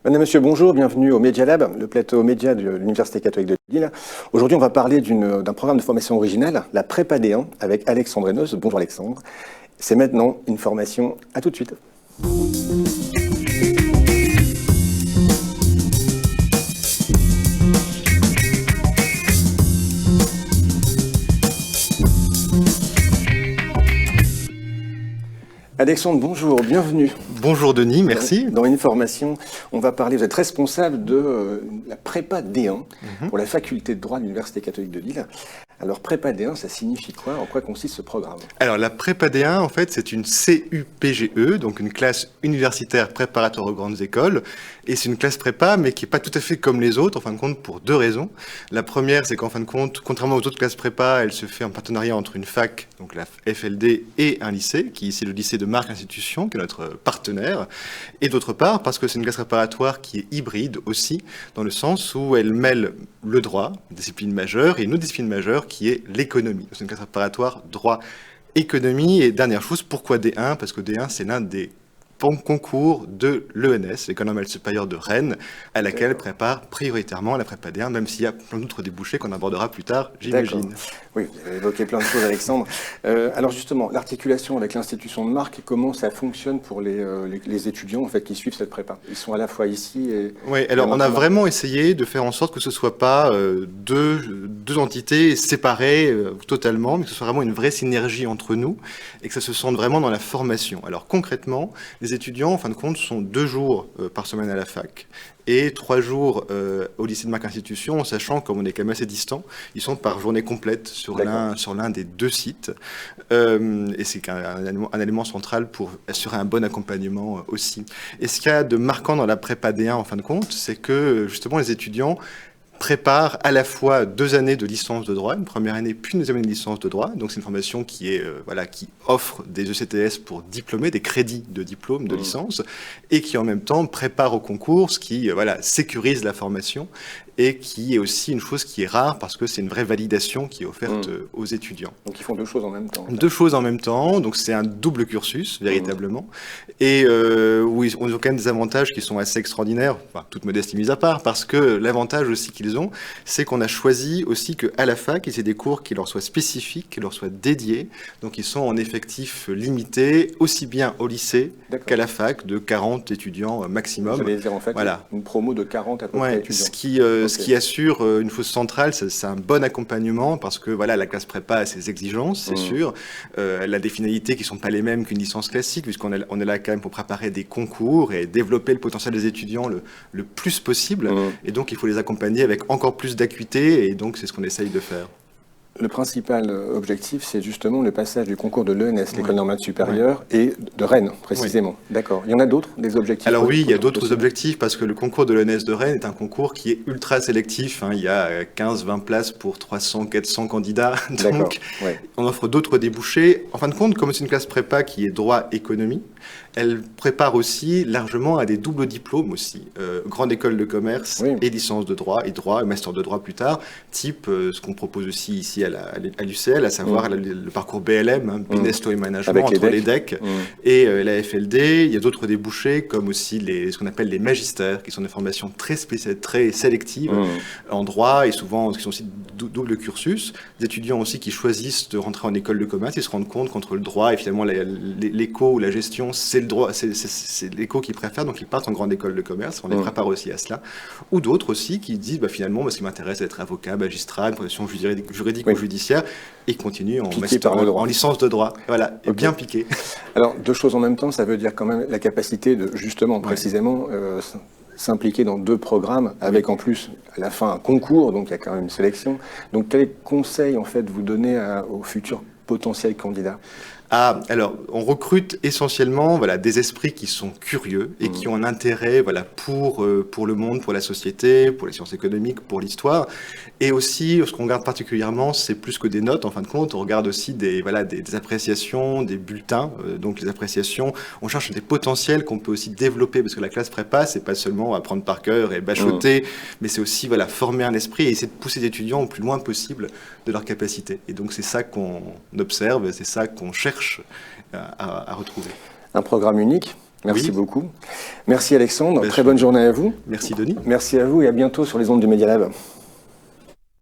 Madame, Monsieur, bonjour, bienvenue au Media Lab, le plateau média de l'Université catholique de Lille. Aujourd'hui, on va parler d'un programme de formation original, la Prépa D1, avec Alexandre Henos. Bonjour Alexandre. C'est maintenant une formation. À tout de suite. Alexandre, bonjour, bienvenue. Bonjour Denis, merci. Dans une formation, on va parler, vous êtes responsable de la prépa D1 pour la faculté de droit de l'Université catholique de Lille. Alors prépa D1, ça signifie quoi? En quoi consiste ce programme? Alors la prépa D1, en fait, c'est une CUPGE, donc une classe universitaire préparatoire aux grandes écoles. Et c'est une classe prépa, mais qui n'est pas tout à fait comme les autres, en fin de compte, pour deux raisons. La première, c'est qu'en fin de compte, contrairement aux autres classes prépa, elle se fait en partenariat entre une fac, donc la FLD, et un lycée, qui est ici le lycée de Marc Institution, qui est notre partenaire. Et d'autre part, parce que c'est une classe préparatoire qui est hybride aussi, dans le sens où elle mêle le droit, discipline majeure, et une autre discipline majeure qui est l'économie. C'est une classe préparatoire droit, économie. Et dernière chose, pourquoi D1? Parce que D1, c'est l'un des concours de l'ENS, l'École normale supérieure de Rennes, à laquelle prépare prioritairement la prépa D1, même s'il y a plein d'autres débouchés qu'on abordera plus tard, j'imagine. Oui, vous avez évoqué plein de choses, Alexandre. Alors justement, l'articulation avec l'institution de Marc, comment ça fonctionne pour les étudiants en fait, qui suivent cette prépa? Ils sont à la fois ici et... Oui, alors on a vraiment essayé de faire en sorte que ce ne soit pas deux entités séparées totalement, mais que ce soit vraiment une vraie synergie entre nous et que ça se sente vraiment dans la formation. Alors concrètement, les étudiants, en fin de compte, sont 2 jours par semaine à la fac et 3 jours au lycée de Marc Institution, en sachant, comme on est quand même assez distant, ils sont par journée complète sur l'un des 2 sites. Et c'est un élément central pour assurer un bon accompagnement aussi. Et ce qu'il y a de marquant dans la prépa D1, en fin de compte, c'est que justement les étudiants prépare à la fois 2 années de licence de droit, une première année puis une deuxième année de licence de droit. Donc c'est une formation qui offre des ECTS pour diplômer, des crédits de diplôme, de licence, et qui en même temps prépare au concours, ce qui sécurise la formation et qui est aussi une chose qui est rare parce que c'est une vraie validation qui est offerte aux étudiants. Donc ils font 2 choses en même temps. 2 choses en même temps, donc c'est un double cursus véritablement. Et oui, on a quand même des avantages qui sont assez extraordinaires, enfin, toute modestie mise à part, parce que l'avantage aussi qu'ils ont, c'est qu'on a choisi aussi qu'à la fac, ils aient des cours qui leur soient spécifiques, qui leur soient dédiés. Donc ils sont en effectif limité, aussi bien au lycée qu'à la fac, de 40 étudiants maximum. Vous allez dire en fait une promo de 40 à peu près étudiants. Ce qui assure une chose centrale, c'est un bon accompagnement, parce que la classe prépa a ses exigences, c'est sûr. Elle a des finalités qui ne sont pas les mêmes qu'une licence classique, puisqu'on est là quand même pour préparer des concours et développer le potentiel des étudiants le plus possible. Et donc il faut les accompagner avec encore plus d'acuité, et donc c'est ce qu'on essaye de faire. Le principal objectif, c'est justement le passage du concours de l'ENS, l'École normale supérieure, et de Rennes, précisément. D'accord. Il y en a d'autres, des objectifs? Alors oui, il y a d'autres objectifs, parce que le concours de l'ENS de Rennes est un concours qui est ultra sélectif. Il y a 15-20 places pour 300-400 candidats. Donc, on offre d'autres débouchés. En fin de compte, comme c'est une classe prépa qui est droit-économie, elle prépare aussi largement à des doubles diplômes aussi. Grande école de commerce et licence de droit, et master de droit plus tard, type ce qu'on propose aussi ici à l'UCL, à savoir le parcours BLM, Business Law et Management, entre les DEC et la FLD. Il y a d'autres débouchés, comme aussi ce qu'on appelle les magistères, qui sont des formations très spéciales, très sélectives en droit, et souvent qui sont aussi double cursus. Des étudiants aussi qui choisissent de rentrer en école de commerce, ils se rendent compte qu'entre le droit et finalement l'éco ou la gestion, c'est le droit, c'est l'éco qu'ils préfèrent, donc ils partent en grande école de commerce. On les prépare aussi à cela. Ou d'autres aussi qui disent finalement, ce qui m'intéresse, c'est d'être avocat, magistrat, une profession juridique ou judiciaire, et continuent en licence de droit. Voilà, et bien piqué. Alors 2 choses en même temps, ça veut dire quand même la capacité de justement, précisément, s'impliquer dans 2 programmes, avec en plus à la fin un concours, donc il y a quand même une sélection. Donc quels conseils en fait vous donnez aux futurs potentiels candidats? Alors, on recrute essentiellement des esprits qui sont curieux et qui ont un intérêt pour le monde, pour la société, pour les sciences économiques, pour l'histoire. Et aussi, ce qu'on regarde particulièrement, c'est plus que des notes, en fin de compte, on regarde aussi des appréciations, des bulletins. Donc les appréciations, on cherche des potentiels qu'on peut aussi développer, parce que la classe prépa, c'est pas seulement apprendre par cœur et bachoter, mais c'est aussi former un esprit et essayer de pousser les étudiants au plus loin possible de leurs capacités. Et donc c'est ça qu'on observe, c'est ça qu'on cherche à retrouver. Un programme unique Merci beaucoup. Merci Alexandre, très bonne journée à vous. Merci Denis. Merci à vous et à bientôt sur les ondes du Media Lab.